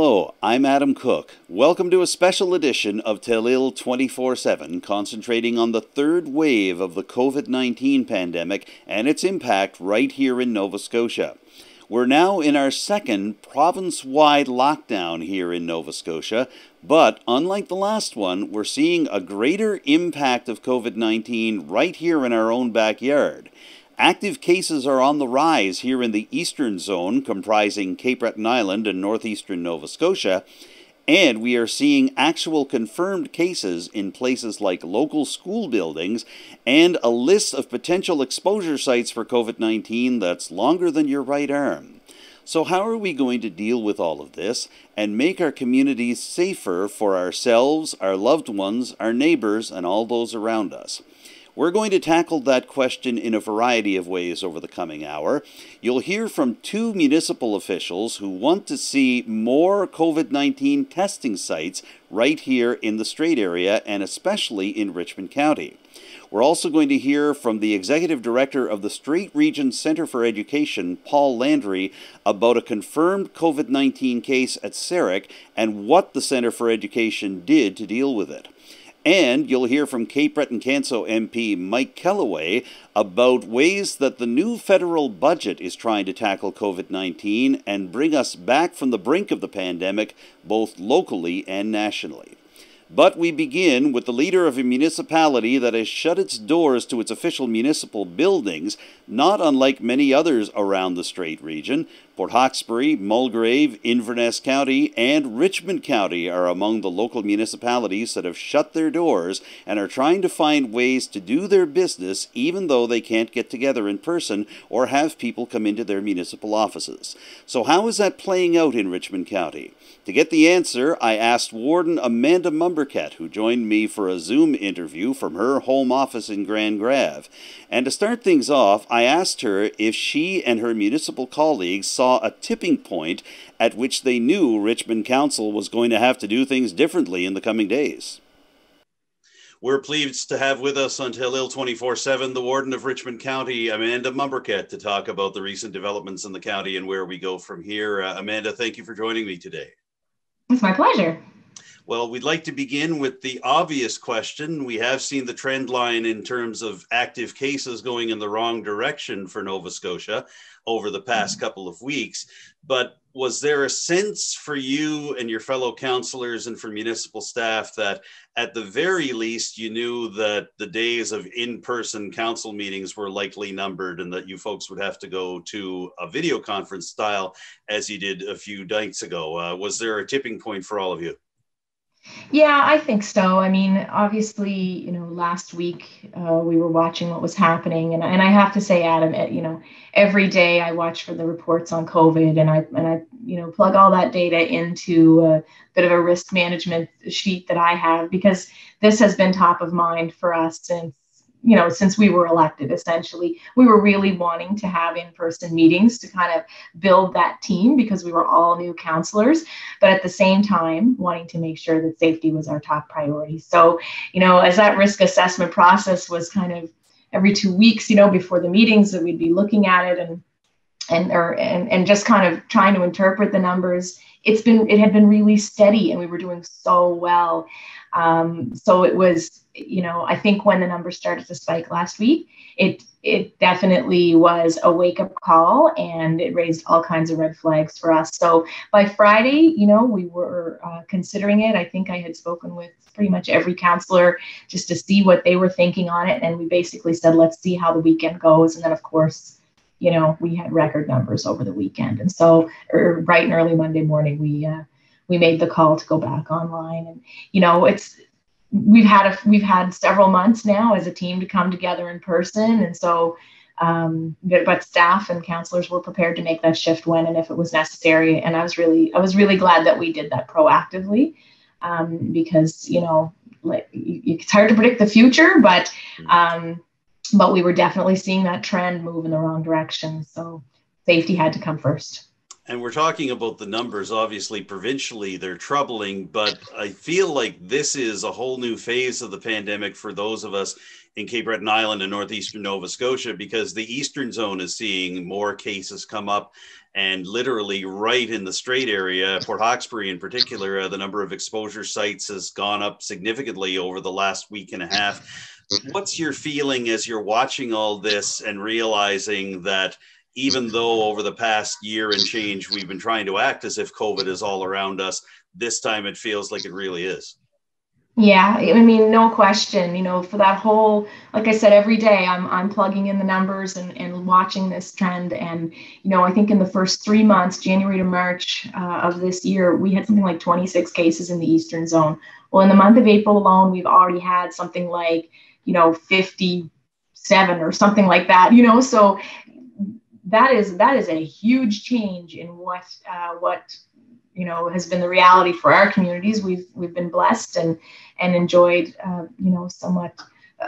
Hello, I'm Adam Cook. Welcome to a special edition of Telile 24/7, concentrating on the third wave of the COVID-19 pandemic and its impact right here in Nova Scotia. We're now in our second province-wide lockdown here in Nova Scotia, but unlike the last one, we're seeing a greater impact of COVID-19 right here in our own backyard. Active cases are on the rise here in the eastern zone, comprising Cape Breton Island and northeastern Nova Scotia, and we are seeing actual confirmed cases in places like local school buildings and a list of potential exposure sites for COVID-19 that's longer than your right arm. So how are we going to deal with all of this and make our communities safer for ourselves, our loved ones, our neighbors, and all those around us? We're going to tackle that question in a variety of ways over the coming hour. You'll hear from two municipal officials who want to see more COVID-19 testing sites right here in the Strait area and especially in Richmond County. We're also going to hear from the Executive Director of the Strait Regional Centre for Education, Paul Landry, about a confirmed COVID-19 case at Sarek and what the Centre for Education did to deal with it. And you'll hear from Cape Breton-Canso MP Mike Kelloway about ways that the new federal budget is trying to tackle COVID-19 and bring us back from the brink of the pandemic, both locally and nationally. But we begin with the leader of a municipality that has shut its doors to its official municipal buildings, not unlike many others around the Strait region. Port Hawkesbury, Mulgrave, Inverness County, and Richmond County are among the local municipalities that have shut their doors and are trying to find ways to do their business even though they can't get together in person or have people come into their municipal offices. So how is that playing out in Richmond County? To get the answer, I asked Warden Amanda Mombourquette, who joined me for a Zoom interview from her home office in Grand Grave. And to start things off, I asked her if she and her municipal colleagues saw a tipping point at which they knew Richmond Council was going to have to do things differently in the coming days. We're pleased to have with us on Telile 24/7 the Warden of Richmond County, Amanda Mombourquette, to talk about the recent developments in the county and where we go from here. Amanda, thank you for joining me today. It's my pleasure. Well, we'd like to begin with the obvious question. We have seen the trend line in terms of active cases going in the wrong direction for Nova Scotia over the past couple of weeks. But was there a sense for you and your fellow councillors and for municipal staff that at the very least you knew that the days of in-person council meetings were likely numbered and that you folks would have to go to a video conference style as you did a few nights ago? Was there a tipping point for all of you? Yeah, I think so. I mean, obviously, last week we were watching what was happening, and I have to say, Adam, every day I watch for the reports on COVID, and I plug all that data into a bit of a risk management sheet that I have, because this has been top of mind for us since we were elected. Essentially, we were really wanting to have in-person meetings to kind of build that team because we were all new councillors, but at the same time wanting to make sure that safety was our top priority. So, as that risk assessment process was kind of every 2 weeks, before the meetings, that we'd be looking at it and just kind of trying to interpret the numbers. It had been really steady, and we were doing so well. So it was, I think when the numbers started to spike last week, it definitely was a wake-up call, and it raised all kinds of red flags for us. So by Friday, we were considering it. I think I had spoken with pretty much every councillor just to see what they were thinking on it. And we basically said, let's see how the weekend goes. And then, of course, we had record numbers over the weekend. And so bright and early Monday morning, we made the call to go back online. And, we've had several months now as a team to come together in person. And so, but staff and councillors were prepared to make that shift when and if it was necessary. And I was really glad that we did that proactively, because, it's hard to predict the future, but we were definitely seeing that trend move in the wrong direction. So safety had to come first. And we're talking about the numbers. Obviously, provincially, they're troubling, but I feel like this is a whole new phase of the pandemic for those of us in Cape Breton Island and northeastern Nova Scotia, because the eastern zone is seeing more cases come up. And literally right in the Strait area, Port Hawkesbury in particular, the number of exposure sites has gone up significantly over the last week and a half. What's your feeling as you're watching all this and realizing that even though over the past year and change, we've been trying to act as if COVID is all around us, this time it feels like it really is? Yeah, I mean, no question, for that whole, like I said, every day I'm plugging in the numbers and watching this trend. And, I think in the first 3 months, January to March of this year, we had something like 26 cases in the Eastern zone. Well, in the month of April alone, we've already had something like, 57 or something like that, so that is a huge change in what has been the reality for our communities. We've been blessed and enjoyed somewhat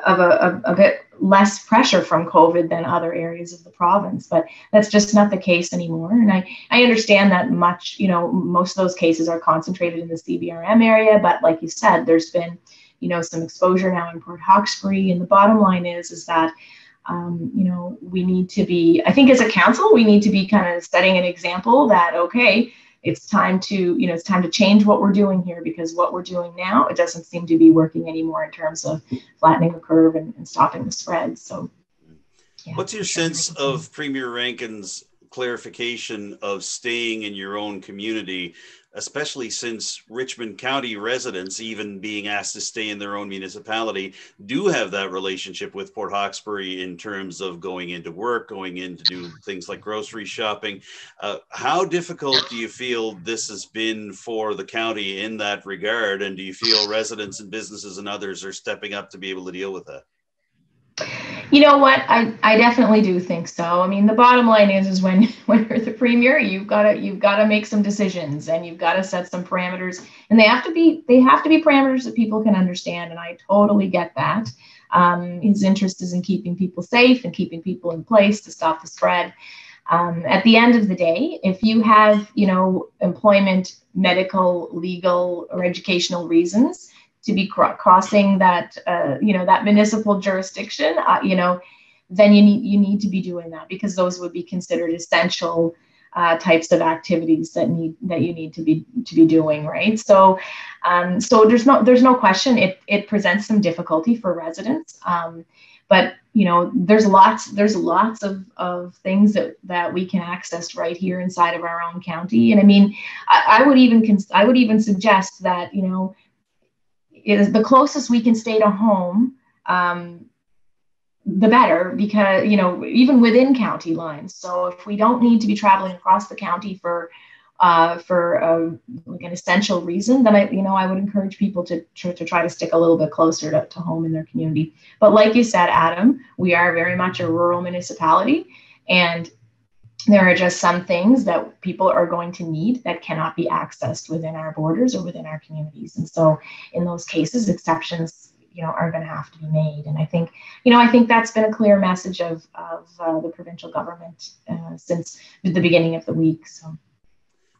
of a bit less pressure from COVID than other areas of the province, but that's just not the case anymore. And I understand that most of those cases are concentrated in the CBRM area, but like you said, there's been some exposure now in Port Hawkesbury, and the bottom line is that we need to be, I think as a council, we need to be kind of setting an example that, okay, it's time to change what we're doing here, because what we're doing now, it doesn't seem to be working anymore in terms of flattening the curve and stopping the spread. So, yeah. What's your sense of Premier Rankin's clarification of staying in your own community, especially since Richmond County residents, even being asked to stay in their own municipality, do have that relationship with Port Hawkesbury in terms of going into work, going in to do things like grocery shopping? How difficult do you feel this has been for the county in that regard? And do you feel residents and businesses and others are stepping up to be able to deal with that? You know what? I definitely do think so. I mean, the bottom line is when you're the premier, you've got to make some decisions, and you've got to set some parameters, and they have to be parameters that people can understand. And I totally get that. His interest is in keeping people safe and keeping people in place to stop the spread. At the end of the day, if you have, employment, medical, legal, or educational reasons to be crossing that, that municipal jurisdiction, then you need to be doing that, because those would be considered essential types of activities that you need to be doing, right? So there's no question it presents some difficulty for residents, but there's lots of things that we can access right here inside of our own county. And I mean, I would even suggest that is the closest we can stay to home, the better, because even within county lines. So if we don't need to be traveling across the county for like an essential reason, then I would encourage people to try to stick a little bit closer to home in their community. But like you said, Adam, we are very much a rural municipality, and there are just some things that people are going to need that cannot be accessed within our borders or within our communities. And so in those cases, exceptions, are going to have to be made. And I think that's been a clear message of the provincial government since the beginning of the week. So.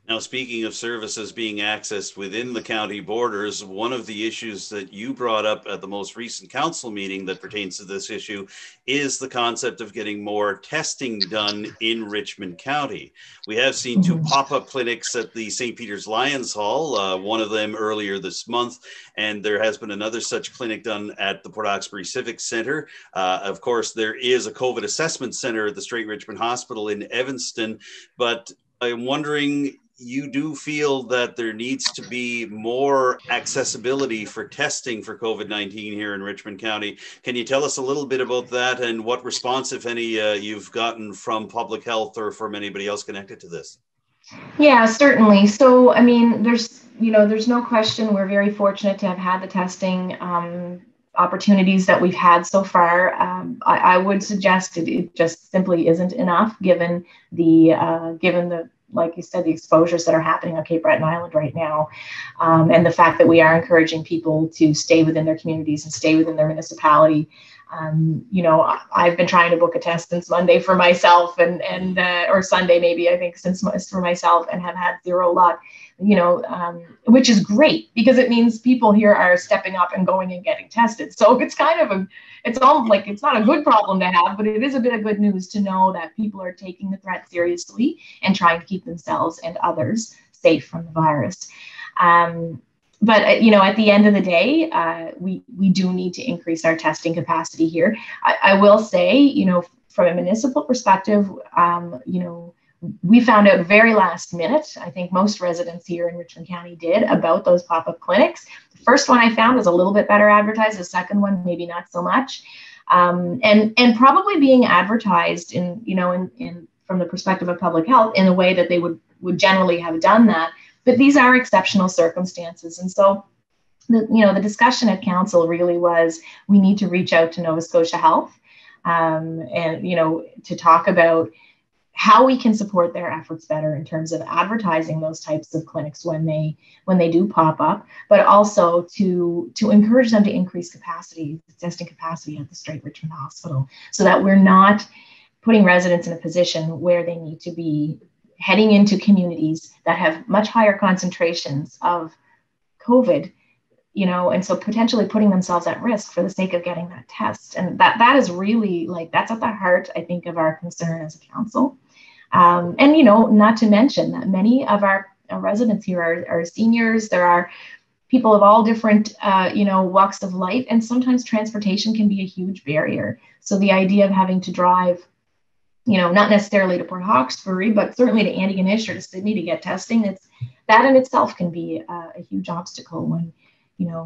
Now, speaking of services being accessed within the county borders, one of the issues that you brought up at the most recent council meeting that pertains to this issue is the concept of getting more testing done in Richmond County. We have seen two pop-up clinics at the St. Peter's Lions Hall, one of them earlier this month, and there has been another such clinic done at the Port Hawkesbury Civic Centre. Of course, there is a COVID assessment centre at the Strait Richmond Hospital in Evanston, but I'm wondering, you do feel that there needs to be more accessibility for testing for COVID-19 here in Richmond County. Can you tell us a little bit about that, and what response, if any, you've gotten from public health or from anybody else connected to this? Yeah, certainly. So, I mean, there's no question we're very fortunate to have had the testing opportunities that we've had so far. I would suggest it just simply isn't enough, given the like you said, the exposures that are happening on Cape Breton Island right now, and the fact that we are encouraging people to stay within their communities and stay within their municipality. I've been trying to book a test since Monday for myself or Sunday, maybe, I think, since for myself, and have had zero luck, which is great because it means people here are stepping up and going and getting tested. So it's kind of it's not a good problem to have, but it is a bit of good news to know that people are taking the threat seriously and trying to keep themselves and others safe from the virus. But at the end of the day, we do need to increase our testing capacity here. I will say, from a municipal perspective, we found out very last minute. I think most residents here in Richmond County did, about those pop-up clinics. The first one I found was a little bit better advertised. The second one, maybe not so much, and probably being advertised in from the perspective of public health in a way that they would generally have done that. But these are exceptional circumstances. And so, the discussion at council really was, we need to reach out to Nova Scotia Health and to talk about how we can support their efforts better in terms of advertising those types of clinics when they do pop up, but also to encourage them to increase testing capacity at the Strait Richmond Hospital, so that we're not putting residents in a position where they need to be heading into communities that have much higher concentrations of COVID, and so potentially putting themselves at risk for the sake of getting that test. And that is really, that's at the heart, I think, of our concern as a council. And, not to mention that many of our residents here are seniors. There are people of all different, walks of life, and sometimes transportation can be a huge barrier. So the idea of having to drive, not necessarily to Port Hawkesbury, but certainly to Antigonish or to Sydney to get testing, that in itself can be a huge obstacle when,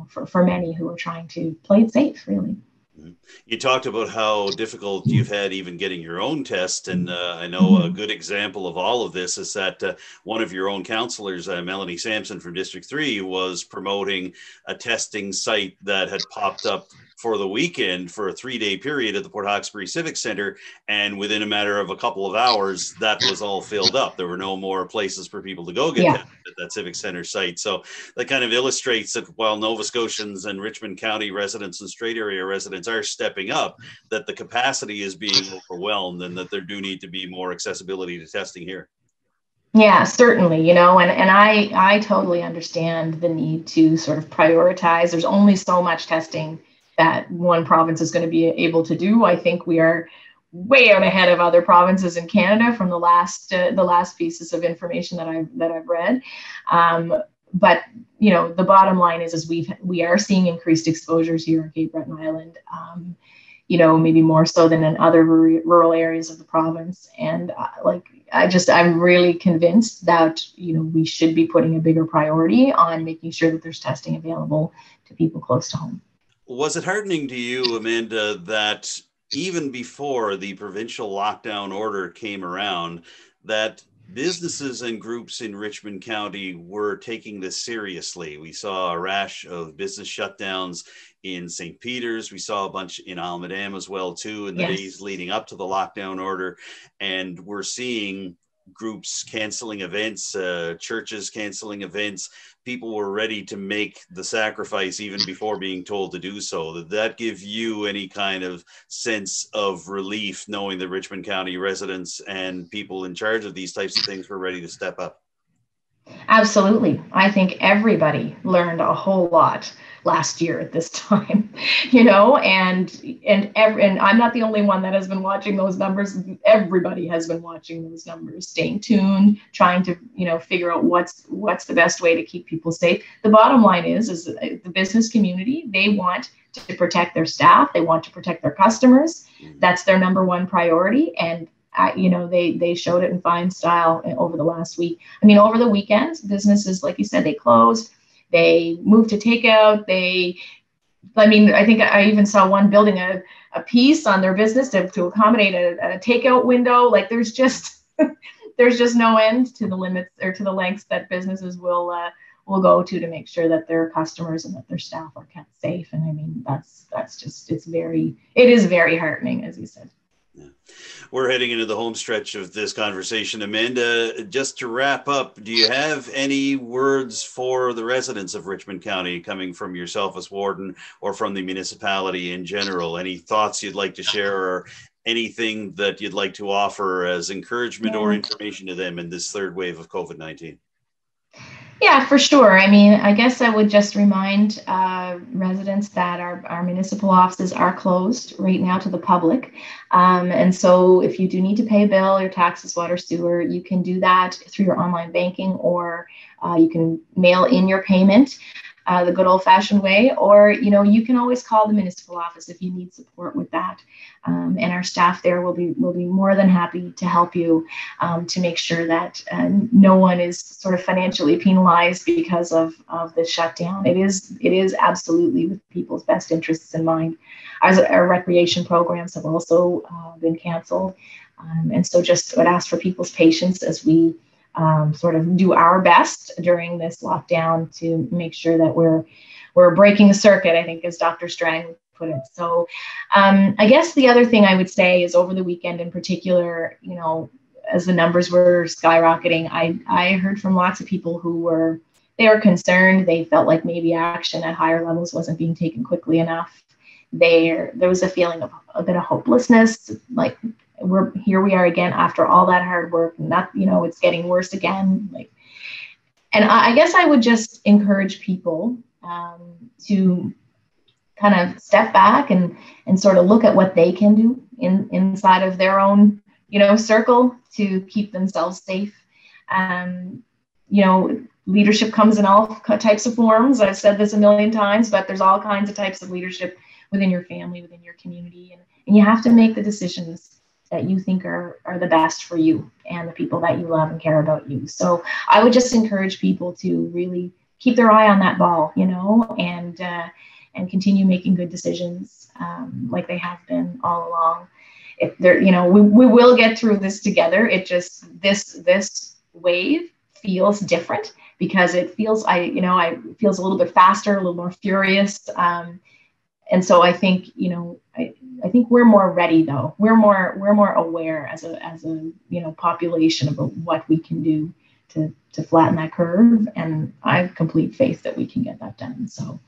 for many who are trying to play it safe, really. You talked about how difficult you've had even getting your own test. And I know a good example of all of this is that one of your own councillors, Melanie Sampson from District 3, was promoting a testing site that had popped up for the weekend for a 3-day period at the Port Hawkesbury Civic Centre. And within a matter of a couple of hours, that was all filled up. There were no more places for people to go get tested at that Civic Centre site. So that kind of illustrates that while Nova Scotians and Richmond County residents and Strait area residents are stepping up, that the capacity is being overwhelmed and that there do need to be more accessibility to testing here. Yeah, certainly, and I totally understand the need to sort of prioritize. There's only so much testing that one province is going to be able to do. I think we are way out ahead of other provinces in Canada from the last pieces of information that I've read. But the bottom line is we are seeing increased exposures here in Cape Breton Island. Maybe more so than in other rural areas of the province. And I'm really convinced that we should be putting a bigger priority on making sure that there's testing available to people close to home. Was it heartening to you, Amanda, that even before the provincial lockdown order came around, that businesses and groups in Richmond County were taking this seriously? We saw a rash of business shutdowns in St. Peter's. We saw a bunch in Almadam as well, too, in the days leading up to the lockdown order. And we're seeing groups canceling events, churches canceling events. People were ready to make the sacrifice even before being told to do so. Did that give you any kind of sense of relief, knowing that Richmond County residents and people in charge of these types of things were ready to step up? Absolutely. I think everybody learned a whole lot last year at this time, and I'm not the only one that has been watching those numbers. Everybody has been watching those numbers, staying tuned, trying to, figure out what's the best way to keep people safe. The bottom line is the business community, they want to protect their staff. They want to protect their customers. That's their number one priority. And they showed it in fine style over the last week. I mean, over the weekends, businesses, like you said, they closed, they moved to takeout. I think I even saw one building a piece on their business to accommodate a takeout window. Like there's just no end to the limits or to the lengths that businesses will go to make sure that their customers and that their staff are kept safe. And I mean, it is very heartening, as you said. We're heading into the home stretch of this conversation. Amanda, just to wrap up, do you have any words for the residents of Richmond County coming from yourself as warden or from the municipality in general? Any thoughts you'd like to share or anything that you'd like to offer as encouragement or information to them in this third wave of COVID-19? Yeah, for sure. I mean, I guess I would just remind residents that our municipal offices are closed right now to the public. And so if you do need to pay a bill, your taxes, water, sewer, you can do that through your online banking, or you can mail in your payment the good old-fashioned way, or you can always call the municipal office if you need support with that, and our staff there will be more than happy to help you to make sure that no one is sort of financially penalized because of the shutdown. It is absolutely with people's best interests in mind. Our recreation programs have also been canceled, and so just would ask for people's patience as we sort of do our best during this lockdown to make sure that we're breaking the circuit, I think, as Dr. Strang would put it. So I guess the other thing I would say is over the weekend in particular, as the numbers were skyrocketing, I heard from lots of people who were concerned. They felt like maybe action at higher levels wasn't being taken quickly enough. There was a feeling of a bit of hopelessness, like we are again after all that hard work, not it's getting worse again. And I guess I would just encourage people to kind of step back and sort of look at what they can do inside of their own circle to keep themselves safe. Leadership comes in all types of forms. I've said this a million times, but there's all kinds of types of leadership within your family, within your community, and you have to make the decisions that you think are the best for you and the people that you love and care about you. So I would just encourage people to really keep their eye on that ball, and continue making good decisions like they have been all along. If there, we will get through this together. It just this wave feels different because it feels it feels a little bit faster, a little more furious. And so I think, I think we're more ready though. We're more aware as a population about what we can do to flatten that curve. And I have complete faith that we can get that done. So,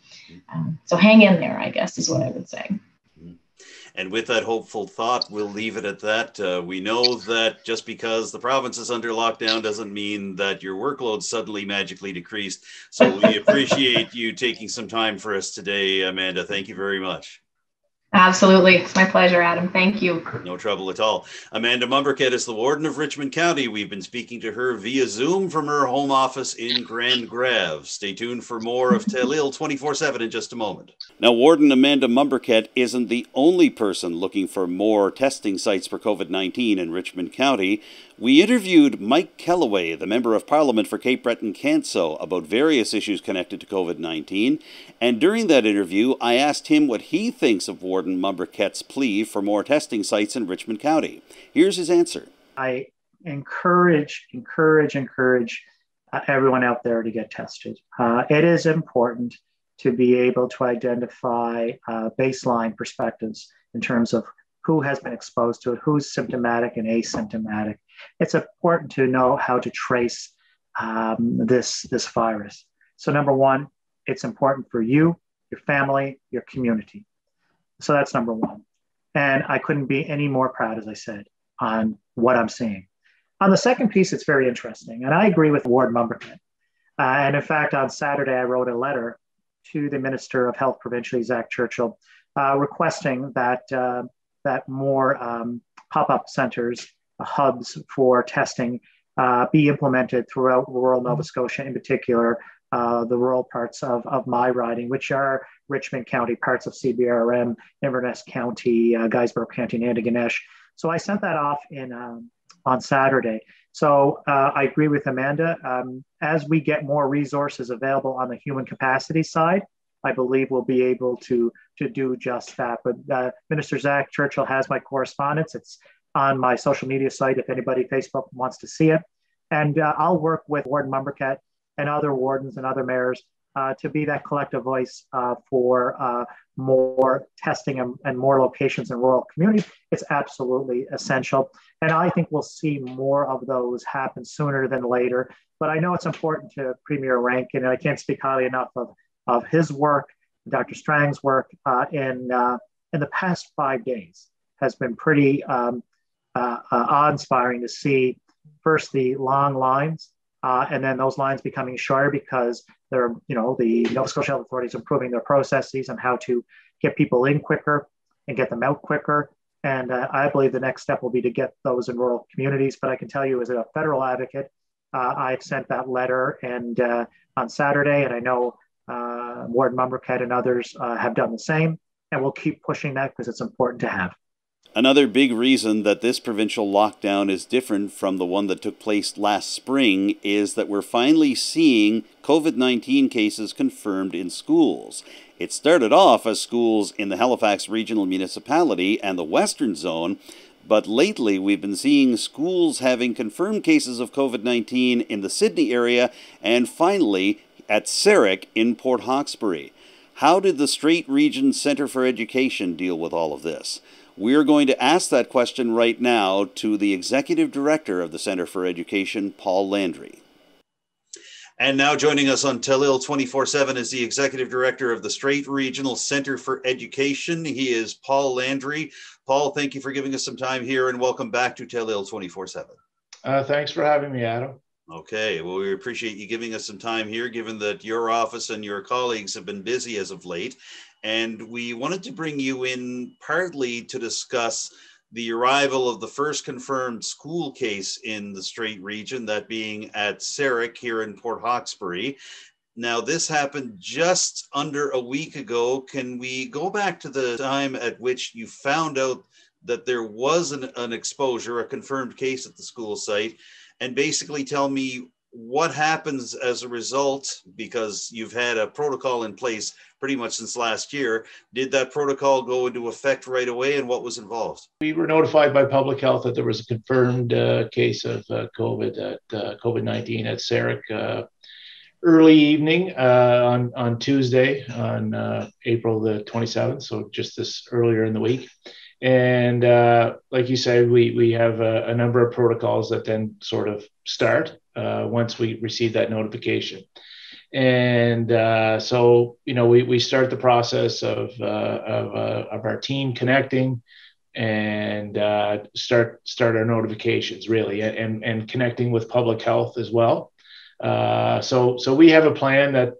so hang in there, I guess, is what I would say. And with that hopeful thought, we'll leave it at that. We know that just because the province is under lockdown doesn't mean that your workload suddenly magically decreased. So we appreciate you taking some time for us today, Amanda. Thank you very much. Absolutely. It's my pleasure, Adam. Thank you. No trouble at all. Amanda Mombourquette is the Warden of Richmond County. We've been speaking to her via Zoom from her home office in Grand Grave. Stay tuned for more of Telile 24/7 in just a moment. Now, Warden Amanda Mombourquette isn't the only person looking for more testing sites for COVID-19 in Richmond County. We interviewed Mike Kelloway, the Member of Parliament for Cape Breton-Canso, about various issues connected to COVID-19. And during that interview, I asked him what he thinks of Warden Mombourquette's plea for more testing sites in Richmond County. Here's his answer. I encourage everyone out there to get tested. It is important to be able to identify baseline perspectives in terms of who has been exposed to it, who's symptomatic and asymptomatic. It's important to know how to trace this virus. So number one, it's important for you, your family, your community. So that's number one. And I couldn't be any more proud, as I said, on what I'm seeing. On the second piece, it's very interesting. And I agree with Warden Mombourquette. And in fact, on Saturday, I wrote a letter to the Minister of Health provincially, Zach Churchill, requesting that more pop-up centers, hubs for testing be implemented throughout rural Nova Scotia, in particular, the rural parts of my riding, which are Richmond County, parts of CBRM, Inverness County, Guysborough County, and Antigonish. So I sent that off on Saturday. So I agree with Amanda. As we get more resources available on the human capacity side, I believe we'll be able to do just that. But Minister Zach Churchill has my correspondence. It's on my social media site if anybody Facebook wants to see it. And I'll work with Warden Mombourquette and other wardens and other mayors to be that collective voice for more testing and more locations in rural communities, it's absolutely essential. And I think we'll see more of those happen sooner than later. But I know it's important to Premier Rankin, and I can't speak highly enough of his work, Dr. Strang's work in the past 5 days has been pretty awe-inspiring to see first the long lines and then those lines becoming shorter because they're, the Nova Scotia Health Authorities improving their processes on how to get people in quicker and get them out quicker. And I believe the next step will be to get those in rural communities. But I can tell you as a federal advocate, I've sent that letter and on Saturday, and I know Warden Mombourquette and others have done the same. And we'll keep pushing that because it's important to have. Another big reason that this provincial lockdown is different from the one that took place last spring is that we're finally seeing COVID-19 cases confirmed in schools. It started off as schools in the Halifax Regional Municipality and the Western Zone, but lately we've been seeing schools having confirmed cases of COVID-19 in the Sydney area and finally at Sarek in Port Hawkesbury. How did the Strait Regional Centre for Education deal with all of this? We're going to ask that question right now to the Executive Director of the Centre for Education, Paul Landry. And now joining us on Telile 24/7 is the Executive Director of the Strait Regional Centre for Education. He is Paul Landry. Paul, thank you for giving us some time here and welcome back to Telile 24/7. Thanks for having me, Adam. Okay, well, we appreciate you giving us some time here, given that your office and your colleagues have been busy as of late. And we wanted to bring you in partly to discuss the arrival of the first confirmed school case in the Strait region, that being at Sarek here in Port Hawkesbury. Now, this happened just under a week ago. Can we go back to the time at which you found out that there was an exposure, a confirmed case at the school site, and basically tell me what happens as a result, because you've had a protocol in place pretty much since last year. Did that protocol go into effect right away, and what was involved? We were notified by public health that there was a confirmed case of COVID-19 at Sarek early evening on Tuesday, on April the 27th, so just this earlier in the week. And like you said, we have a number of protocols that then sort of start once we receive that notification. And so, we start the process of our team connecting and start our notifications really, and connecting with public health as well. So we have a plan that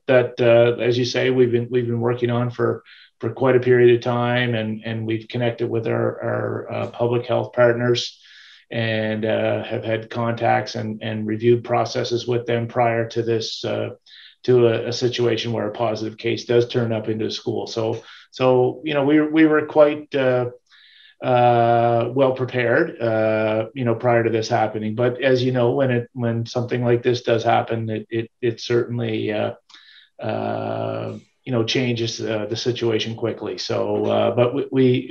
as you say, we've been working on for quite a period of time, and we've connected with our public health partners and have had contacts and reviewed processes with them prior to this, to a situation where a positive case does turn up into a school. So we were quite well prepared, prior to this happening. But as you know, when something like this does happen, it certainly changes the situation quickly. So, but we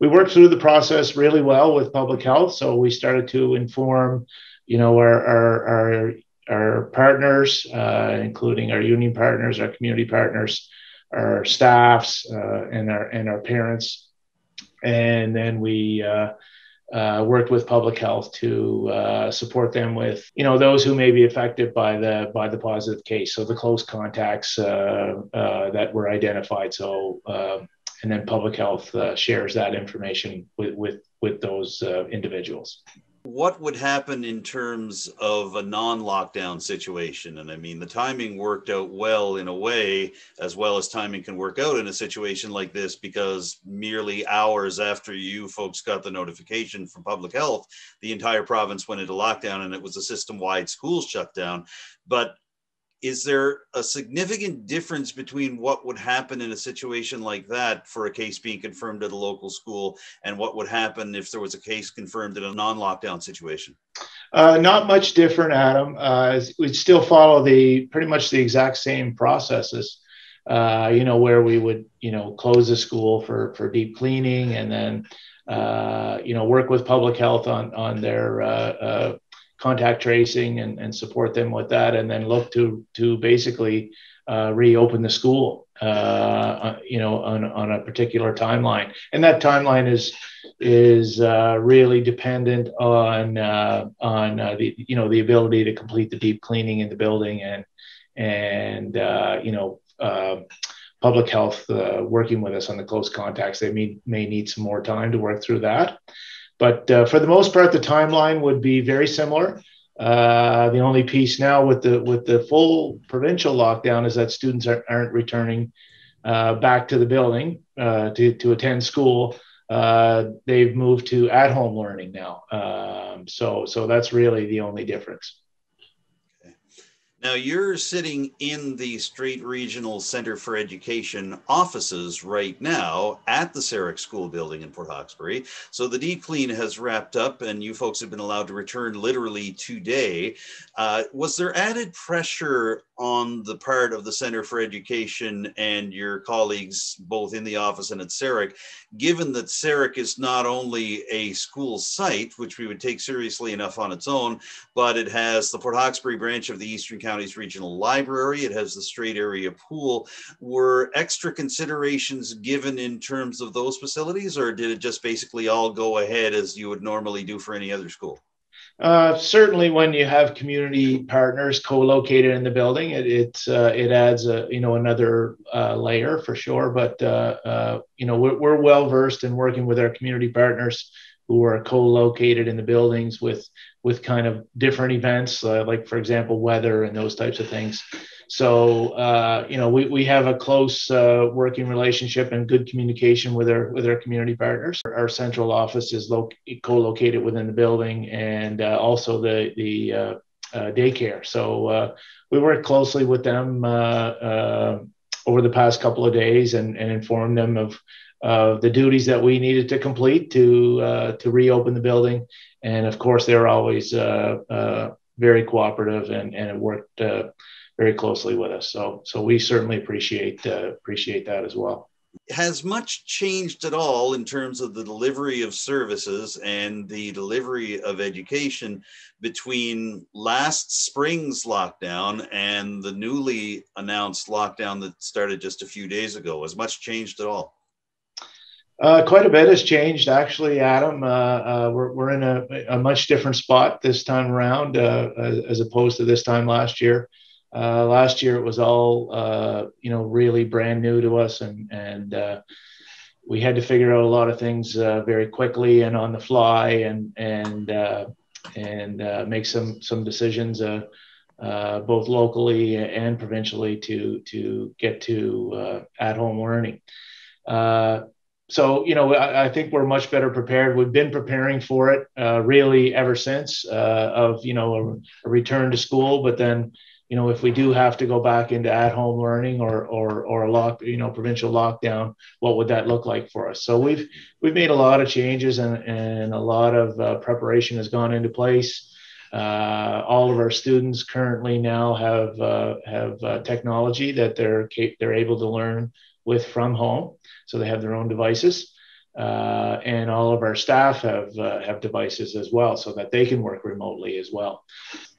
worked through the process really well with public health. So we started to inform, our partners, including our union partners, our community partners, our staffs, and our parents, and then we worked with public health to support them with, those who may be affected by the positive case. So the close contacts that were identified. So, and then public health shares that information with those individuals. What would happen in terms of a non-lockdown situation? And I mean, the timing worked out well in a way, as well as timing can work out in a situation like this, because merely hours after you folks got the notification from public health, the entire province went into lockdown and it was a system-wide school shutdown. But is there a significant difference between what would happen in a situation like that for a case being confirmed at a local school and what would happen if there was a case confirmed in a non-lockdown situation? Not much different, Adam. We'd still follow pretty much the exact same processes, where we would, close the school for deep cleaning and then, work with public health on their contact tracing and support them with that, and then look to basically reopen the school, on a particular timeline. And that timeline is really dependent on the ability to complete the deep cleaning in the building and public health working with us on the close contacts. They may need some more time to work through that. But for the most part, the timeline would be very similar. The only piece now with the full provincial lockdown is that students aren't returning back to the building to attend school. They've moved to at-home learning now. So that's really the only difference. Now, you're sitting in the Strait Regional Centre for Education offices right now at the Sarek School building in Port Hawkesbury. So the deep clean has wrapped up and you folks have been allowed to return literally today. Was there added pressure on the part of the Centre for Education and your colleagues, both in the office and at Sarek, given that Sarek is not only a school site, which we would take seriously enough on its own, but it has the Port Hawkesbury branch of the Eastern Counties Regional Library, it has the Strait Area Pool. Were extra considerations given in terms of those facilities, or did it just basically all go ahead as you would normally do for any other school? Certainly, when you have community partners co-located in the building, it adds another layer for sure. But we're well versed in working with our community partners who are co-located in the buildings with kind of different events, like for example weather and those types of things. So we have a close working relationship and good communication with our community partners. Our central office is co-located within the building, and also the daycare. So we work closely with them over the past couple of days and informed them of the duties that we needed to complete to reopen the building. And of course, they're always very cooperative and it worked very closely with us. So we certainly appreciate that as well. Has much changed at all in terms of the delivery of services and the delivery of education between last spring's lockdown and the newly announced lockdown that started just a few days ago? Has much changed at all? Quite a bit has changed, actually, Adam. We're in a much different spot this time around as opposed to this time last year. Last year it was all really brand new to us, and we had to figure out a lot of things very quickly and on the fly, and make some decisions both locally and provincially to get to at-home learning. So, I think we're much better prepared. We've been preparing for it really ever since of a return to school. But then, if we do have to go back into at-home learning or a provincial lockdown, what would that look like for us? So we've made a lot of changes and a lot of preparation has gone into place. All of our students currently now have technology that they're able to learn with from home. So they have their own devices, and all of our staff have devices as well, so that they can work remotely as well.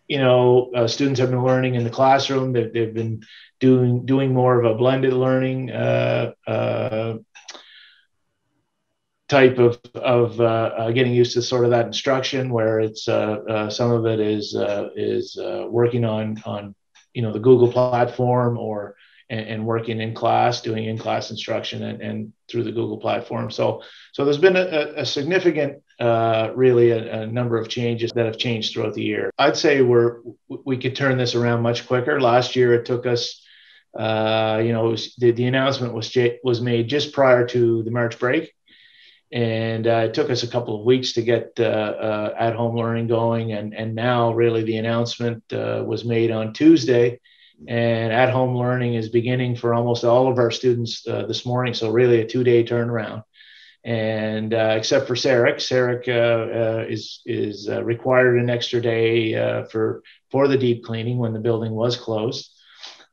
Students have been learning in the classroom. They've been doing more of a blended learning type of getting used to sort of that instruction, where it's some of it is working on the Google platform and working in class, doing in-class instruction and through the Google platform. So there's been a significant, really a number of changes that have changed throughout the year. I'd say we could turn this around much quicker. Last year, it took us, the announcement was made just prior to the March break. And it took us a couple of weeks to get at-home learning going. And now really the announcement was made on Tuesday. And at-home learning is beginning for almost all of our students this morning. So really a 2-day turnaround. And except for Sarek is required an extra day for the deep cleaning when the building was closed.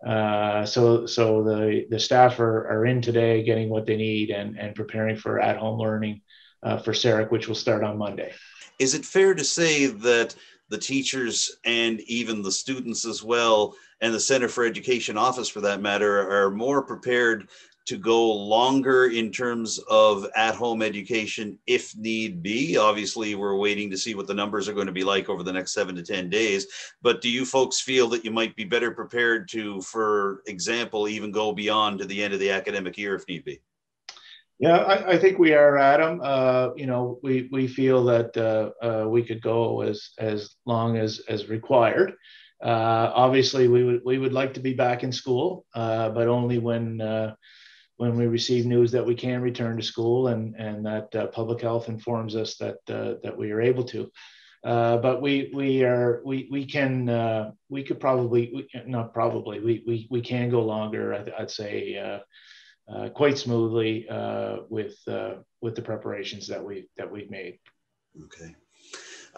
So the staff are in today getting what they need and preparing for at-home learning for Sarek, which will start on Monday. Is it fair to say that the teachers and even the students as well, and the Centre for Education office for that matter, are more prepared to go longer in terms of at-home education if need be? Obviously, we're waiting to see what the numbers are going to be like over the next 7 to 10 days. But do you folks feel that you might be better prepared to, for example, even go beyond to the end of the academic year if need be? Yeah, I think we are, Adam. We feel that we could go as long as required. Obviously, we would like to be back in school, but only when we receive news that we can return to school and that public health informs us that we are able to. But we can go longer. I'd say quite smoothly with the preparations that we've made. Okay.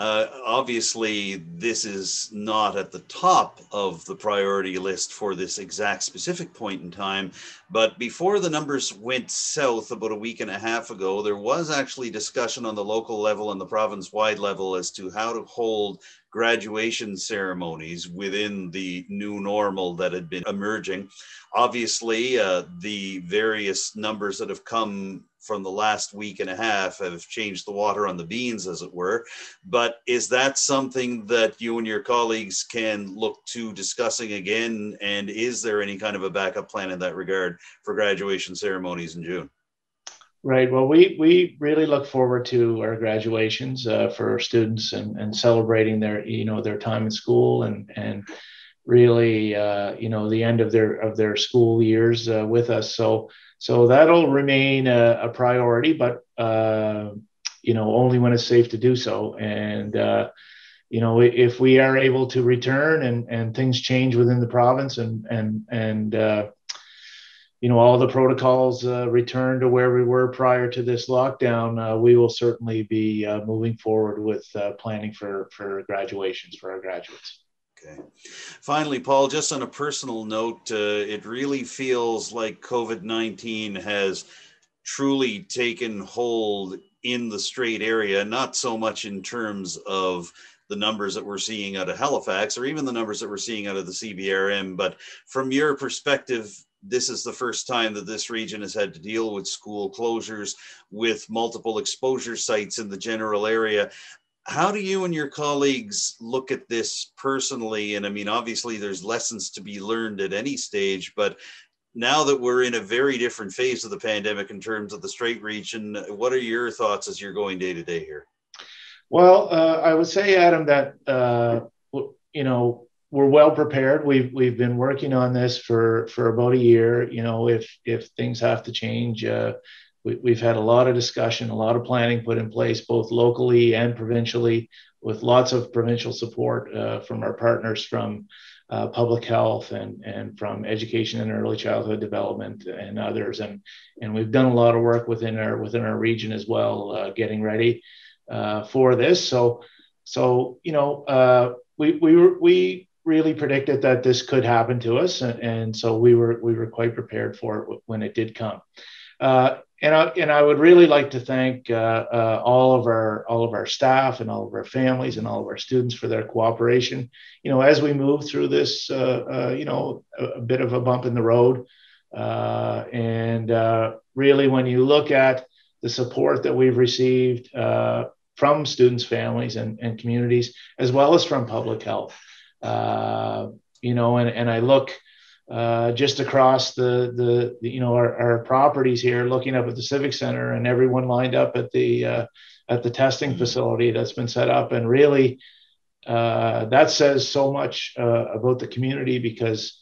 Obviously, this is not at the top of the priority list for this exact specific point in time, but before the numbers went south about a week and a half ago, there was actually discussion on the local level and the province-wide level as to how to hold graduation ceremonies within the new normal that had been emerging. Obviously, the various numbers that have come from the last week and a half have changed the water on the beans, as it were. But is that something that you and your colleagues can look to discussing again? And is there any kind of a backup plan in that regard for graduation ceremonies in June? Right. Well, we really look forward to our graduations for our students and celebrating their time in school and really the end of their school years with us. So that'll remain a priority, but only when it's safe to do so. And if we are able to return and things change within the province and all the protocols return to where we were prior to this lockdown, we will certainly be moving forward with planning for graduations for our graduates. Okay. Finally, Paul, just on a personal note, it really feels like COVID-19 has truly taken hold in the Strait area, not so much in terms of the numbers that we're seeing out of Halifax or even the numbers that we're seeing out of the CBRM, but from your perspective, this is the first time that this region has had to deal with school closures, with multiple exposure sites in the general area. How do you and your colleagues look at this personally? And I mean, obviously there's lessons to be learned at any stage, but now that we're in a very different phase of the pandemic in terms of the Strait region, what are your thoughts as you're going day to day here? Well, I would say, Adam, that, we're well prepared. We've been working on this for about a year. If things have to change, we've had a lot of discussion, a lot of planning put in place, both locally and provincially, with lots of provincial support from our partners from public health and from education and early childhood development and others. And we've done a lot of work within our region as well, getting ready for this. We really predicted that this could happen to us, and so we were quite prepared for it when it did come. And I would really like to thank all of our staff and all of our families and all of our students for their cooperation. As we move through this, a bit of a bump in the road, and really, when you look at the support that we've received from students, families, and communities, as well as from public health, and I look. Just across our properties here, looking up at the Civic Center, and everyone lined up at the testing facility that's been set up, and really that says so much about the community, because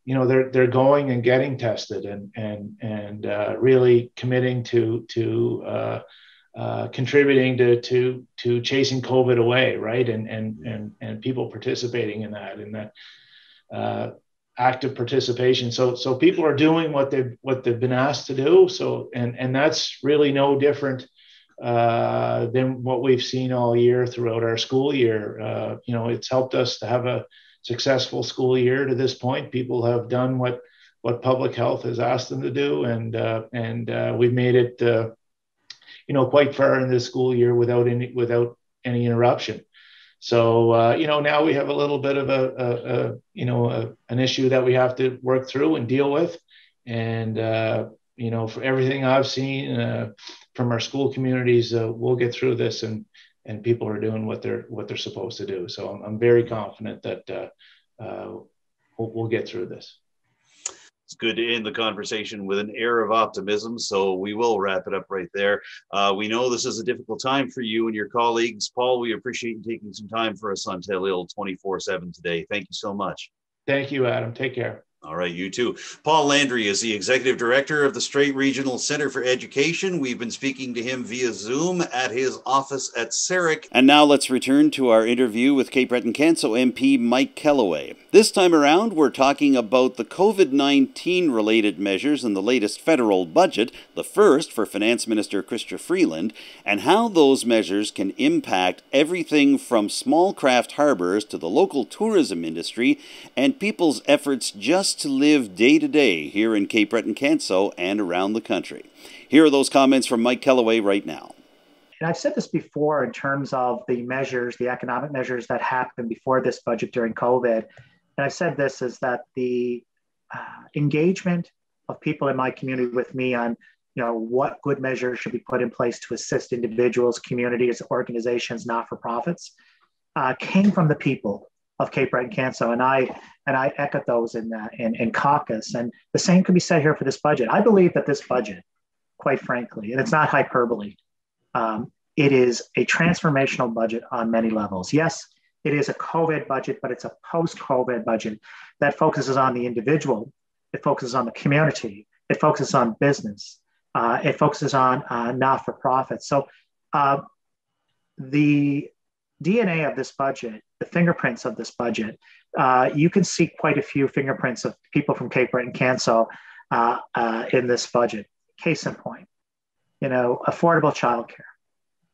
they're going and getting tested and really committing to contributing to chasing COVID away, right? And people participating in that. Active participation. So people are doing what they've been asked to do. So and that's really no different than what we've seen all year throughout our school year. It's helped us to have a successful school year to this point. People have done what public health has asked them to do, and we've made it quite far in this school year without any interruption. So, now we have a little bit of an issue that we have to work through and deal with. And, for everything I've seen from our school communities, we'll get through this, and people are doing what they're supposed to do. So I'm very confident that we'll get through this. It's good to end the conversation with an air of optimism, so we will wrap it up right there. We know this is a difficult time for you and your colleagues. Paul, we appreciate you taking some time for us on Telile 24/7 today. Thank you so much. Thank you, Adam. Take care. All right, you too. Paul Landry is the Executive Director of the Strait Regional Centre for Education. We've been speaking to him via Zoom at his office at Sarek. And now let's return to our interview with Cape Breton-Canso MP Mike Kelloway. This time around, we're talking about the COVID-19 related measures in the latest federal budget, the first for Finance Minister Chrystia Freeland, and how those measures can impact everything from small craft harbours to the local tourism industry and people's efforts just to live day to day here in Cape Breton-Canso and around the country. Here are those comments from Mike Kelloway right now. And I've said this before in terms of the measures, the economic measures that happened before this budget during COVID. And I've said this is that the engagement of people in my community with me on, what good measures should be put in place to assist individuals, communities, organizations, not-for-profits, came from the people of Cape Breton-Canso, and I echoed those in caucus. And the same can be said here for this budget. I believe that this budget, quite frankly, and it's not hyperbole, it is a transformational budget on many levels. Yes, it is a COVID budget, but it's a post-COVID budget that focuses on the individual, it focuses on the community, it focuses on business, it focuses on not-for-profits. So the DNA of this budget, the fingerprints of this budget, you can see quite a few fingerprints of people from Cape Breton-Canso in this budget. Case in point, affordable childcare.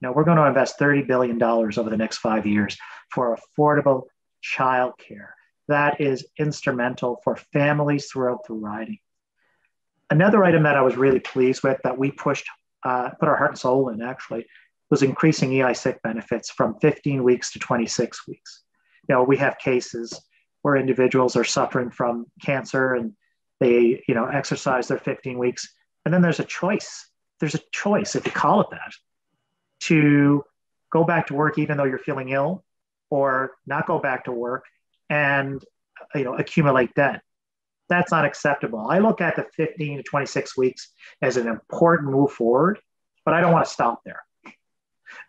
We're going to invest $30 billion over the next 5 years for affordable childcare. That is instrumental for families throughout the riding. Another item that I was really pleased with that we put our heart and soul in actually was increasing EI sick benefits from 15 weeks to 26 weeks. We have cases where individuals are suffering from cancer and they, exercise their 15 weeks. And then there's a choice. There's a choice, if you call it that, to go back to work even though you're feeling ill, or not go back to work and, accumulate debt. That's not acceptable. I look at the 15 to 26 weeks as an important move forward, but I don't want to stop there.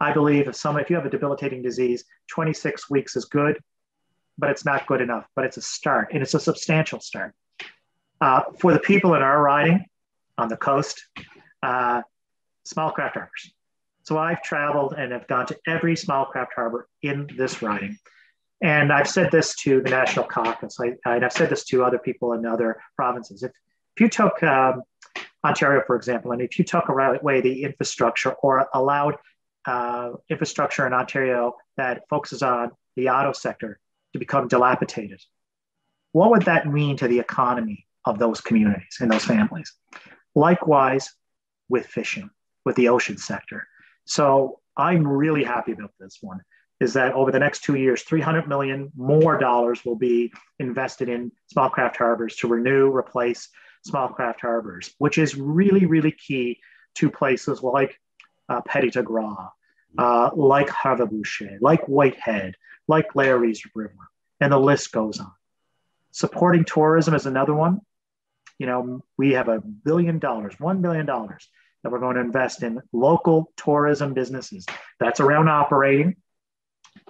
I believe if you have a debilitating disease, 26 weeks is good, but it's not good enough, but it's a start, and it's a substantial start. For the people in our riding on the coast, small craft harbors. So I've traveled and have gone to every small craft harbor in this riding. And I've said this to the National Caucus, and I've said this to other people in other provinces. If you took Ontario, for example, and if you took away the infrastructure or allowed infrastructure in Ontario that focuses on the auto sector to become dilapidated, what would that mean to the economy of those communities and those families? Likewise with fishing, with the ocean sector. So I'm really happy about this one, is that over the next 2 years, $300 million more will be invested in small craft harbors to renew, replace small craft harbors, which is really, really key to places like Petit Gras, like Havre-Boucher, like Whitehead, like Larry's River, and the list goes on. Supporting tourism is another one. We have $1 billion that we're going to invest in local tourism businesses. That's around operating,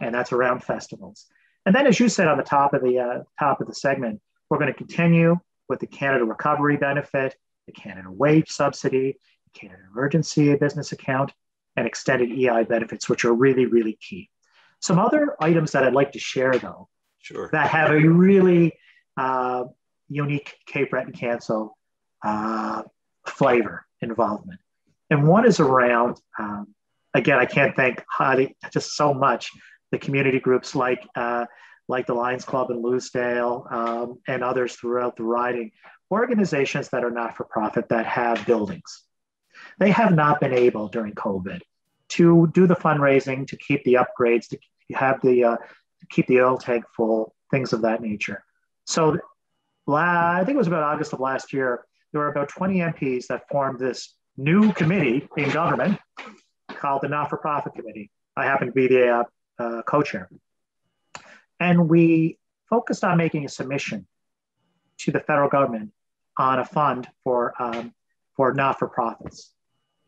and that's around festivals. And then, as you said on the top of the segment, we're going to continue with the Canada Recovery Benefit, the Canada Wage Subsidy, the Canada Emergency Business Account, and extended EI benefits, which are really, really key. Some other items that I'd like to share, though, sure, that have a really unique Cape Breton-Canso flavor involvement. And one is around, again, I can't thank highly just so much the community groups like the Lions Club in Loosedale and others throughout the riding, organizations that are not-for-profit that have buildings. They have not been able during COVID to do the fundraising, to keep the upgrades, to You have the keep the oil tank full, things of that nature. So I think it was about August of last year, there were about 20 MPs that formed this new committee in government called the Not-for-Profit Committee. I happen to be the co-chair. And we focused on making a submission to the federal government on a fund for not-for-profits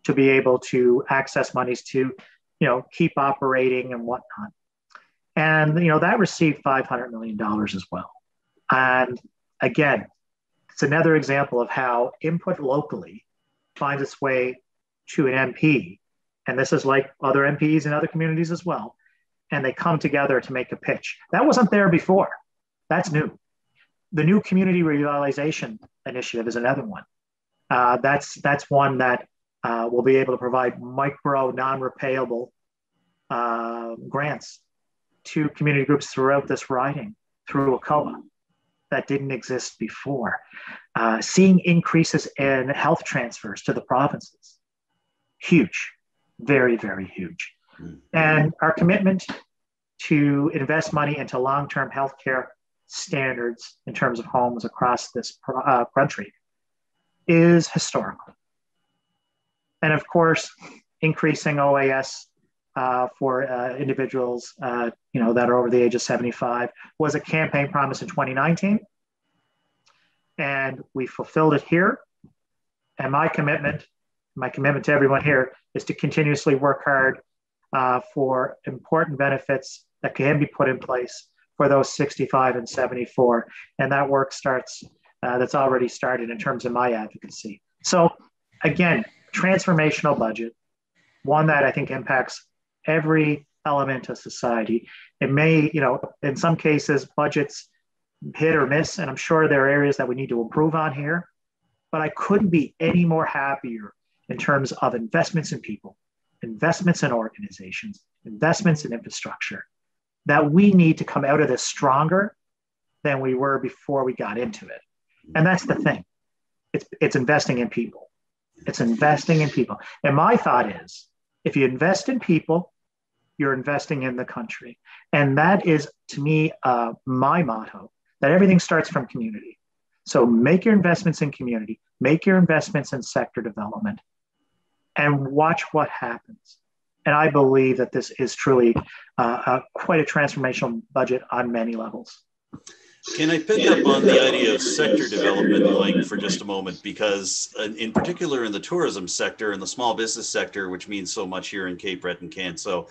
to be able to access monies to, keep operating and whatnot. And, that received $500 million as well. And again, it's another example of how input locally finds its way to an MP. And this is like other MPs in other communities as well. And they come together to make a pitch. That wasn't there before. That's new. The new Community Revitalization Initiative is another one. That's one that will be able to provide micro, non-repayable grants to community groups throughout this riding through a COA that didn't exist before. Seeing increases in health transfers to the provinces, huge, very, very huge. And our commitment to invest money into long-term healthcare standards in terms of homes across this country is historical. And of course, increasing OAS for individuals that are over the age of 75 was a campaign promise in 2019. And we fulfilled it here. And my commitment to everyone here is to continuously work hard for important benefits that can be put in place for those 65 and 74. And that work that's already started in terms of my advocacy. So again, transformational budget, one that I think impacts every element of society. It may, in some cases, budgets hit or miss, and I'm sure there are areas that we need to improve on here, but I couldn't be any more happier in terms of investments in people, investments in organizations, investments in infrastructure, that we need to come out of this stronger than we were before we got into it. And that's the thing. It's investing in people. It's investing in people. And my thought is, if you invest in people, you're investing in the country. And that is, to me, my motto, that everything starts from community. So make your investments in community, make your investments in sector development, and watch what happens. And I believe that this is truly quite a transformational budget on many levels. Can I pick up on the idea of sector development, Mike, for just a moment? Because in particular in the tourism sector and the small business sector, which means so much here in Cape Breton-Canso,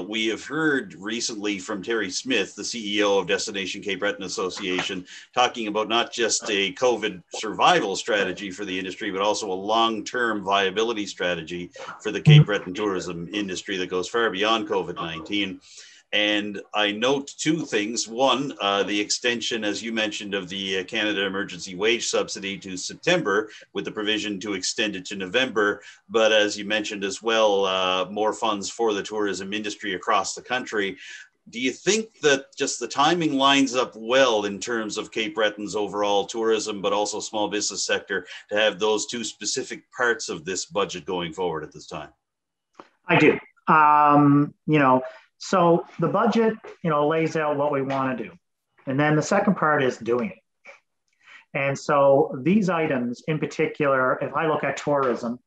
we have heard recently from Terry Smith, the CEO of Destination Cape Breton Association, talking about not just a COVID survival strategy for the industry, but also a long-term viability strategy for the Cape Breton tourism industry that goes far beyond COVID-19. And I note two things. One, the extension, as you mentioned, of the Canada Emergency Wage Subsidy to September, with the provision to extend it to November. But as you mentioned as well, more funds for the tourism industry across the country. Do you think that just the timing lines up well in terms of Cape Breton's overall tourism, but also small business sector, to have those two specific parts of this budget going forward at this time? I do. So the budget, lays out what we want to do. And then the second part is doing it. And so these items in particular, if I look at tourism,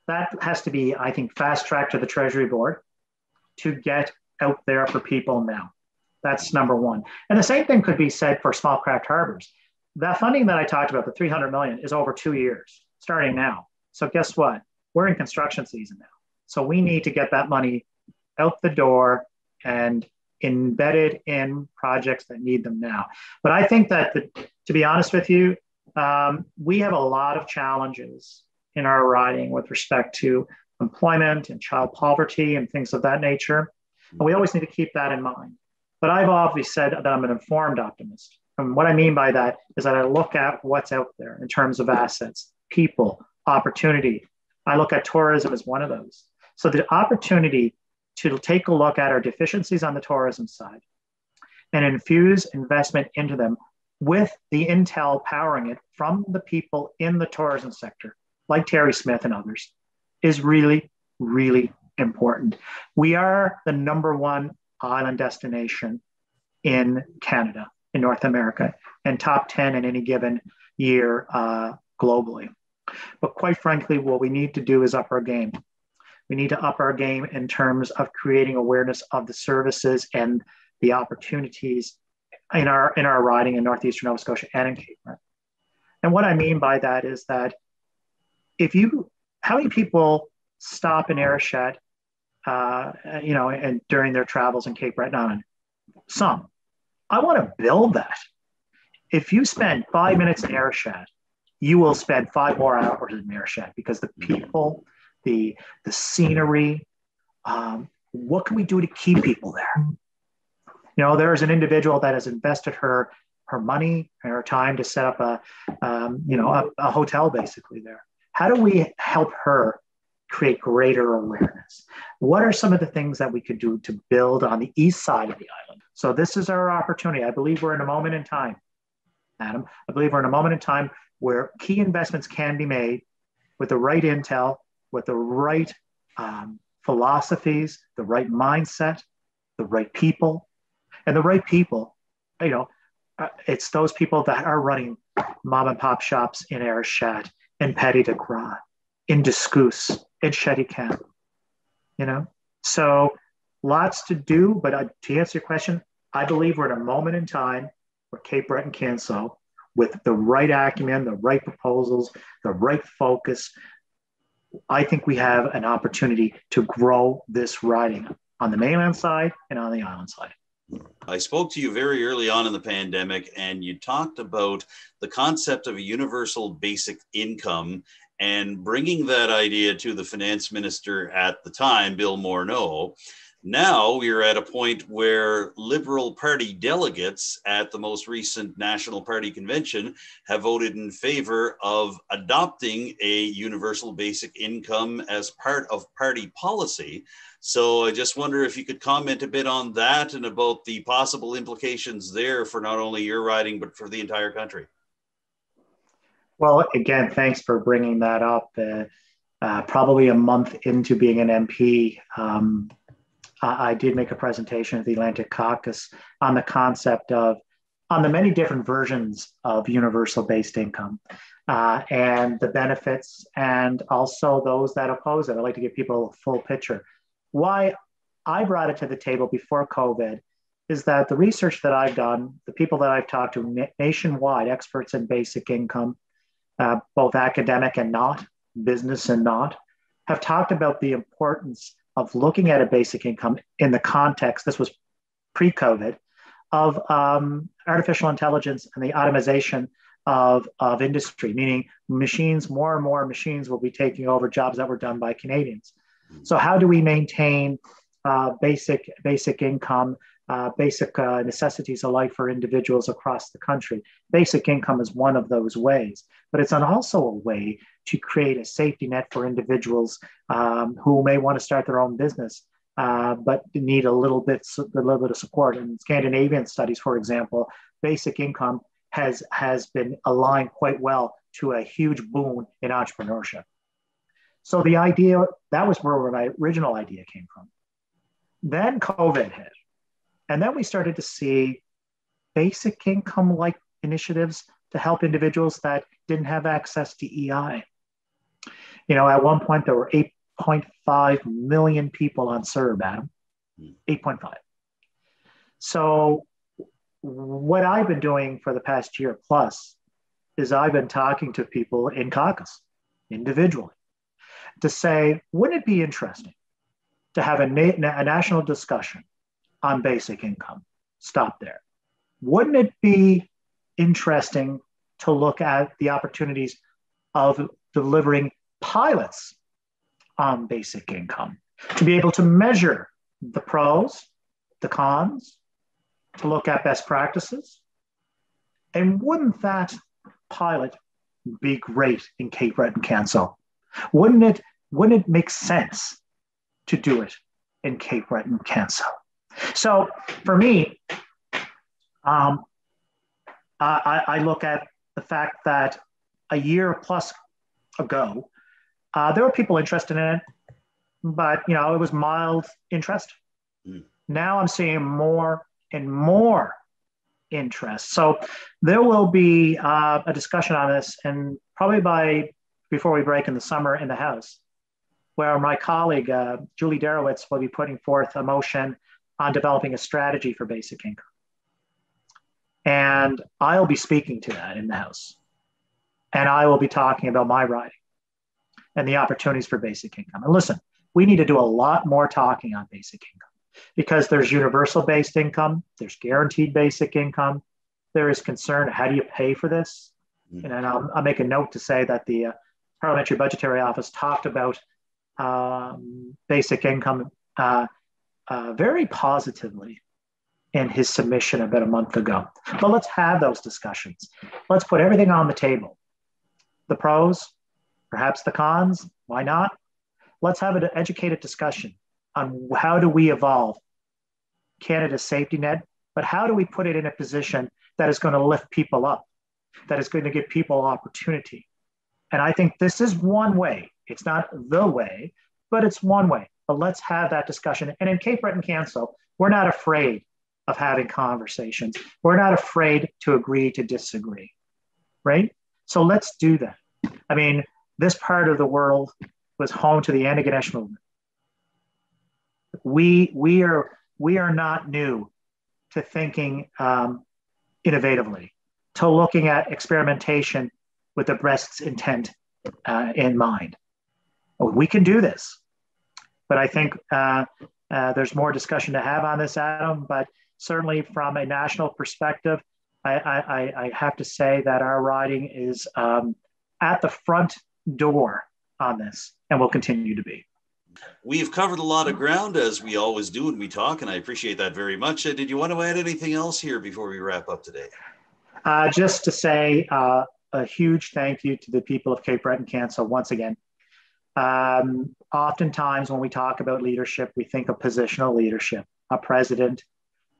that has to be, I think, fast tracked to the Treasury Board to get out there for people now. That's number one. And the same thing could be said for small craft harbors. That funding that I talked about, the $300 million, is over 2 years, starting now. So guess what? We're in construction season now. So we need to get that money out the door and embedded in projects that need them now. But I think that, to be honest with you, we have a lot of challenges in our riding with respect to employment and child poverty and things of that nature. And we always need to keep that in mind. But I've obviously said that I'm an informed optimist. And what I mean by that is that I look at what's out there in terms of assets, people, opportunity. I look at tourism as one of those. So the opportunity to take a look at our deficiencies on the tourism side and infuse investment into them with the intel powering it from the people in the tourism sector, like Terry Smith and others, is really, really important. We are the number one island destination in Canada, in North America, and top 10 in any given year globally. But quite frankly, what we need to do is up our game. We need to up our game in terms of creating awareness of the services and the opportunities in our riding in Northeastern Nova Scotia and in Cape Breton. And what I mean by that is that how many people stop in Ayrshire, and during their travels in Cape Breton Island? Some. I want to build that. If you spend 5 minutes in Ayrshire, you will spend 5 more hours in Ayrshire because the people, the scenery, what can we do to keep people there? There's an individual that has invested her money and her time to set up a hotel basically there. How do we help her create greater awareness? What are some of the things that we could do to build on the east side of the island? So this is our opportunity. I believe we're in a moment in time, Adam. I believe we're in a moment in time where key investments can be made with the right intel, with the right philosophies, the right mindset, the right people. And the right people, it's those people that are running mom and pop shops in Ayrshire, in Petit de Gras, in Discus, in Shetty So lots to do, but to answer your question, I believe we're in a moment in time where Cape Breton-Canso, with the right acumen, the right proposals, the right focus, I think we have an opportunity to grow this riding on the mainland side and on the island side. I spoke to you very early on in the pandemic, and you talked about the concept of a universal basic income and bringing that idea to the finance minister at the time, Bill Morneau. Now we are at a point where Liberal Party delegates at the most recent National Party Convention have voted in favor of adopting a universal basic income as part of party policy. So I just wonder if you could comment a bit on that and about the possible implications there for not only your riding, but for the entire country. Well, again, thanks for bringing that up. Probably a month into being an MP, I did make a presentation at the Atlantic Caucus on the concept on the many different versions of universal based income and the benefits, and also those that oppose it. I'd like to give people a full picture. Why I brought it to the table before COVID is that the research that I've done, the people that I've talked to nationwide, experts in basic income, both academic and not, business and not, have talked about the importance of looking at a basic income in the context, this was pre-COVID, of artificial intelligence and the automation of industry, meaning more and more machines will be taking over jobs that were done by Canadians. So how do we maintain basic income, basic necessities of life for individuals across the country? Basic income is one of those ways, but it's also a way to create a safety net for individuals who may want to start their own business, but need a little bit of support. In Scandinavian studies, for example, basic income has been aligned quite well to a huge boom in entrepreneurship. So the idea, that was where my original idea came from. Then COVID hit. And then we started to see basic income-like initiatives to help individuals that didn't have access to EI. At one point there were 8.5 million people on CERB, Adam. 8.5. So what I've been doing for the past year plus is I've been talking to people in caucus, individually, to say, wouldn't it be interesting to have a national discussion on basic income? Stop there. Wouldn't it be interesting to look at the opportunities of delivering pilots on basic income, to be able to measure the pros, the cons, to look at best practices? And wouldn't that pilot be great in Cape Breton-Canso? Wouldn't it make sense to do it in Cape Breton-Canso? So for me, I look at the fact that a year plus ago, there were people interested in it, but it was mild interest. Now I'm seeing more and more interest. So there will be a discussion on this, and probably before we break in the summer in the House, where my colleague, Julie Derowitz, will be putting forth a motion on developing a strategy for basic income. And I'll be speaking to that in the House. And I will be talking about my riding and the opportunities for basic income. And listen, we need to do a lot more talking on basic income, because there's universal based income, there's guaranteed basic income, there is concern, how do you pay for this? And I'll make a note to say that the Parliamentary Budgetary Office talked about basic income very positively in his submission about a month ago. But let's have those discussions. Let's put everything on the table. The pros, perhaps the cons, why not? Let's have an educated discussion on how do we evolve Canada's safety net, but how do we put it in a position that is going to lift people up, that is going to give people opportunity. And I think this is one way. It's not the way, but it's one way. But let's have that discussion. And in Cape Breton-Canso, we're not afraid of having conversations. We're not afraid to agree to disagree, right? So let's do that. I mean, this part of the world was home to the Antigonish movement. We are not new to thinking innovatively, to looking at experimentation with the best intent in mind. We can do this, but I think there's more discussion to have on this, Adam. But certainly from a national perspective, I have to say that our riding is at the front door on this, and will continue to be. We've covered a lot of ground, as we always do when we talk, and I appreciate that very much. Did you want to add anything else here before we wrap up today? Just to say a huge thank you to the people of Cape Breton-Canso once again. Oftentimes when we talk about leadership, we think of positional leadership, a president,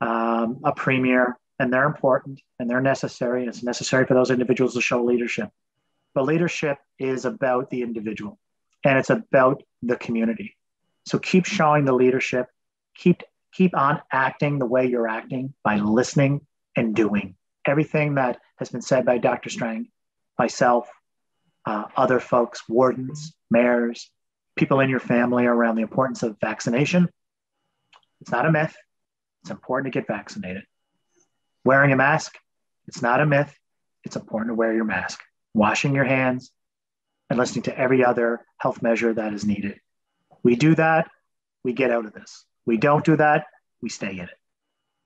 a premier, and they're important and they're necessary. And it's necessary for those individuals to show leadership. But leadership is about the individual, and it's about the community. So keep showing the leadership, keep on acting the way you're acting by listening and doing. Everything that has been said by Dr. Strang, myself, other folks, wardens, mayors, people in your family around the importance of vaccination. It's not a myth. It's important to get vaccinated. Wearing a mask, it's not a myth. It's important to wear your mask. Washing your hands and listening to every other health measure that is needed. We do that, we get out of this. We don't do that, we stay in it.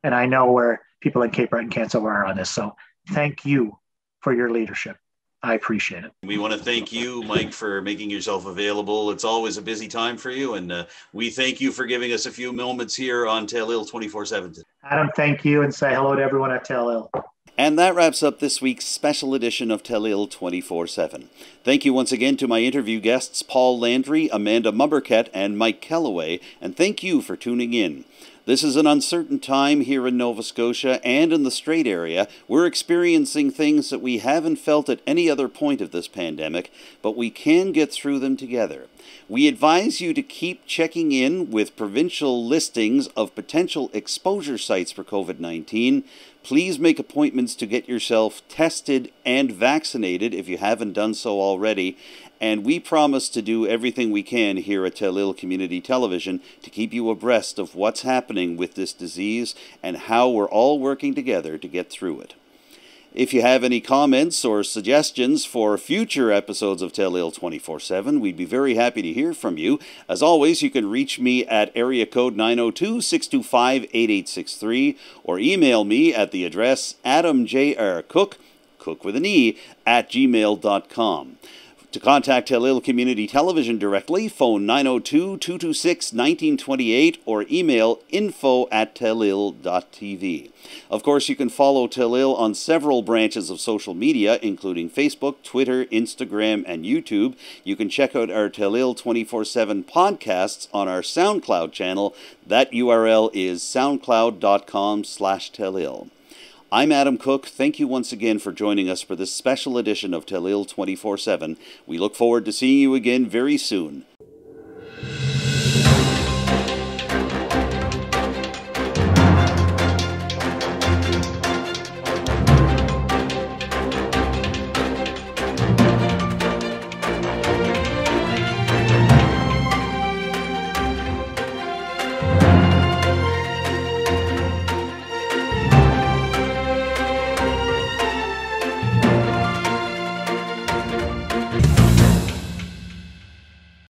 And I know where people in Cape Breton-Canso are on this. So thank you for your leadership. I appreciate it. We want to thank you, Mike, for making yourself available. It's always a busy time for you. And we thank you for giving us a few moments here on Telile 24/7. Adam, thank you, and say hello to everyone at Telile. And that wraps up this week's special edition of Telile 24/7. Thank you once again to my interview guests, Paul Landry, Amanda Mombourquette, and Mike Kelloway, and thank you for tuning in. This is an uncertain time here in Nova Scotia and in the Strait area. We're experiencing things that we haven't felt at any other point of this pandemic, but we can get through them together. We advise you to keep checking in with provincial listings of potential exposure sites for COVID-19. Please make appointments to get yourself tested and vaccinated if you haven't done so already. And we promise to do everything we can here at Telile Community Television to keep you abreast of what's happening with this disease and how we're all working together to get through it. If you have any comments or suggestions for future episodes of Telile 24/7, we'd be very happy to hear from you. As always, you can reach me at area code 902-625-8863 or email me at the address adamjrcook, cook with an E, @gmail.com. To contact Telile Community Television directly, phone 902-226-1928 or email info@telile.tv. Of course, you can follow Telile on several branches of social media, including Facebook, Twitter, Instagram, and YouTube. You can check out our Telile 24/7 podcasts on our SoundCloud channel. That URL is soundcloud.com/Telile. I'm Adam Cook. Thank you once again for joining us for this special edition of Telile 24/7. We look forward to seeing you again very soon.